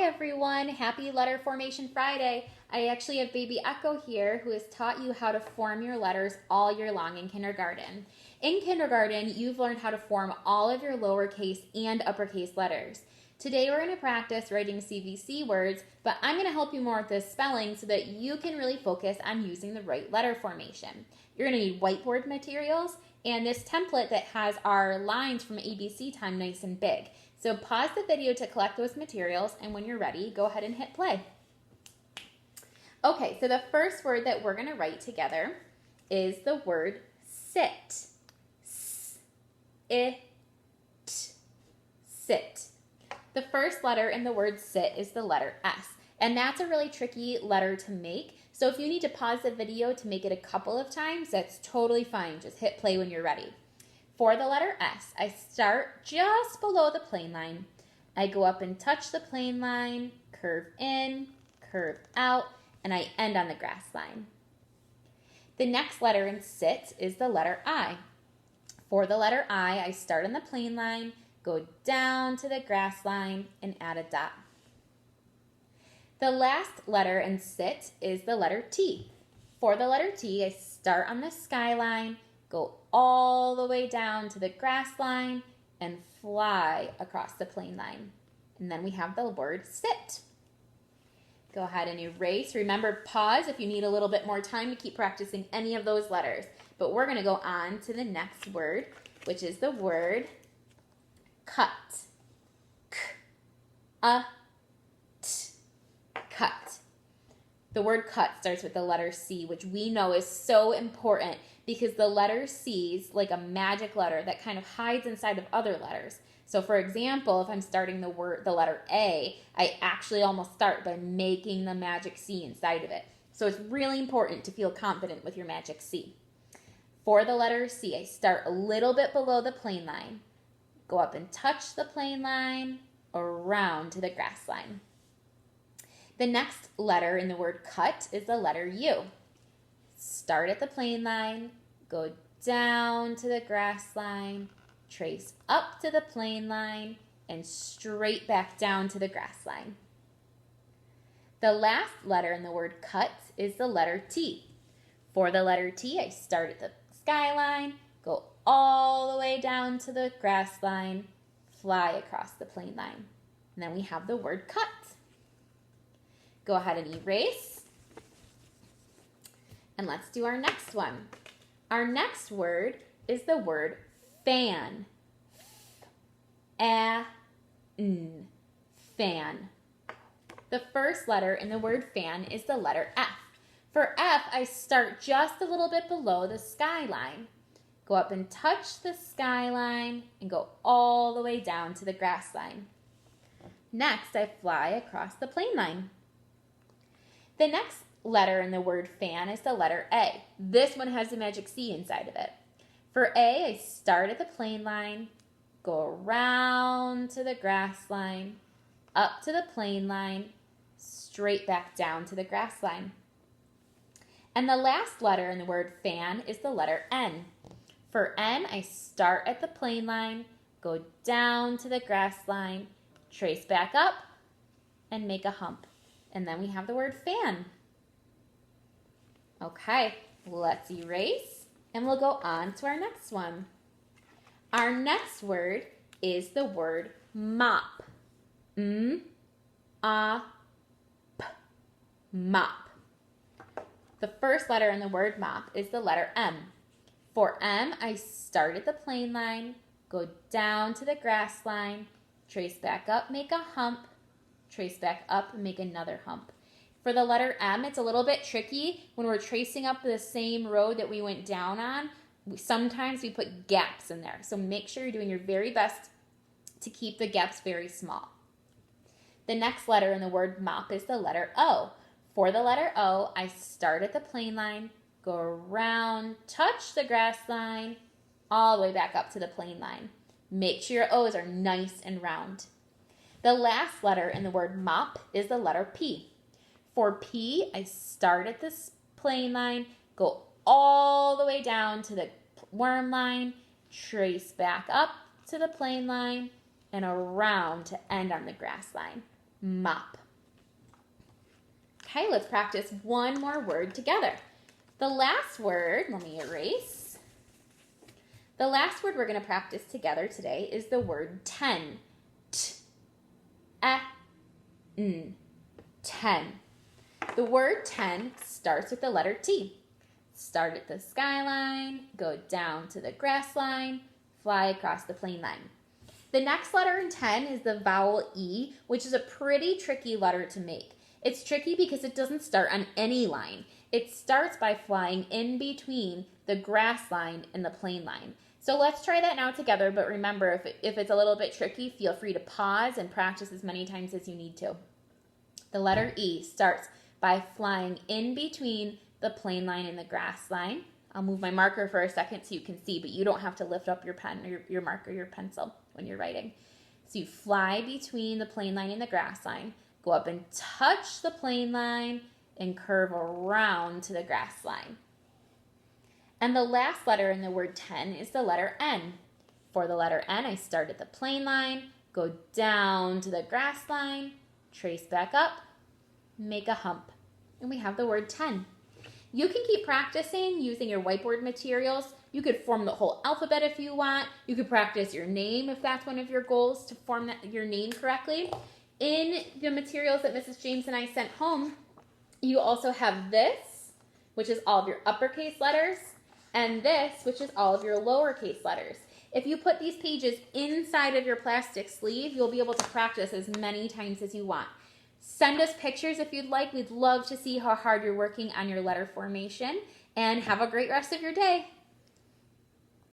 everyone. Happy Letter Formation Friday. I actually have baby Echo here who has taught you how to form your letters all year long in kindergarten. In kindergarten, you've learned how to form all of your lowercase and uppercase letters. Today we're going to practice writing CVC words, but I'm going to help you more with this spelling so that you can really focus on using the right letter formation. You're going to need whiteboard materials and this template that has our lines from ABC time nice and big. So pause the video to collect those materials, and when you're ready, go ahead and hit play. Okay, so the first word that we're going to write together is the word sit. S-I-T. Sit. The first letter in the word sit is the letter S, and that's a really tricky letter to make. So if you need to pause the video to make it a couple of times, that's totally fine. Just hit play when you're ready. For the letter S, I start just below the plane line. I go up and touch the plane line, curve in, curve out, and I end on the grass line. The next letter in sit is the letter I. For the letter I start on the plane line, go down to the grass line, and add a dot. The last letter in sit is the letter T. For the letter T, I start on the skyline, go all the way down to the grass line, and fly across the plane line. And then we have the word sit. Go ahead and erase. Remember, pause if you need a little bit more time to keep practicing any of those letters. But we're going to go on to the next word, which is the word cut. K-a-t. Cut. The word cut starts with the letter C, which we know is so important because the letter C is like a magic letter that kind of hides inside of other letters. So for example, if I'm starting the letter A, I actually almost start by making the magic C inside of it. So it's really important to feel confident with your magic C. For the letter C, I start a little bit below the plane line, go up and touch the plane line, around to the grass line. The next letter in the word cut is the letter U. Start at the plane line, go down to the grass line, trace up to the plane line, and straight back down to the grass line. The last letter in the word cut is the letter T. For the letter T, I start at the skyline, go all the way down to the grass line, fly across the plane line. And then we have the word cut. Go ahead and erase. And let's do our next one. Our next word is the word fan. F-A-N. Fan. The first letter in the word fan is the letter F. For F, I start just a little bit below the skyline. Go up and touch the skyline and go all the way down to the grass line. Next, I fly across the plane line. The next letter in the word fan is the letter A. This one has the magic C inside of it. For A, I start at the plane line, go around to the grass line, up to the plane line, straight back down to the grass line. And the last letter in the word fan is the letter N. For N, I start at the plane line, go down to the grass line, trace back up, and make a hump. And then we have the word fan. Okay, let's erase, and we'll go on to our next one. Our next word is the word mop. M-A-P. Mop. The first letter in the word mop is the letter M. For M, I start at the plane line, go down to the grass line, trace back up, make a hump, trace back up, and make another hump. For the letter M, it's a little bit tricky. When we're tracing up the same road that we went down on, sometimes we put gaps in there. So make sure you're doing your very best to keep the gaps very small. The next letter in the word mop is the letter O. For the letter O, I start at the plane line, go around, touch the grass line, all the way back up to the plane line. Make sure your O's are nice and round. The last letter in the word mop is the letter P. For P, I start at this plane line, go all the way down to the worm line, trace back up to the plane line, and around to end on the grass line. mop. Okay, let's practice one more word together. The last word, let me erase. The last word we're going to practice together today is the word 10. T-e-n. 10. The word 10 starts with the letter T. Start at the skyline, go down to the grass line, fly across the plain line. The next letter in 10 is the vowel E, which is a pretty tricky letter to make. It's tricky because it doesn't start on any line. It starts by flying in between the grass line and the plain line. So let's try that now together, but remember, if it's a little bit tricky, feel free to pause and practice as many times as you need to. The letter E starts by flying in between the plain line and the grass line. I'll move my marker for a second so you can see, but you don't have to lift up your pen or your marker, your pencil when you're writing. So you fly between the plain line and the grass line, go up and touch the plain line, and curve around to the grass line. And the last letter in the word 10 is the letter N. For the letter N, I start at the plain line, go down to the grass line, trace back up, make a hump, and we have the word 10. You can keep practicing using your whiteboard materials. You could form the whole alphabet if you want. You could practice your name if that's one of your goals, to form your name correctly. In the materials that Mrs. James and I sent home, you also have this, which is all of your uppercase letters, and this, which is all of your lowercase letters. If you put these pages inside of your plastic sleeve, you'll be able to practice as many times as you want. Send us pictures if you'd like. We'd love to see how hard you're working on your letter formation, and have a great rest of your day.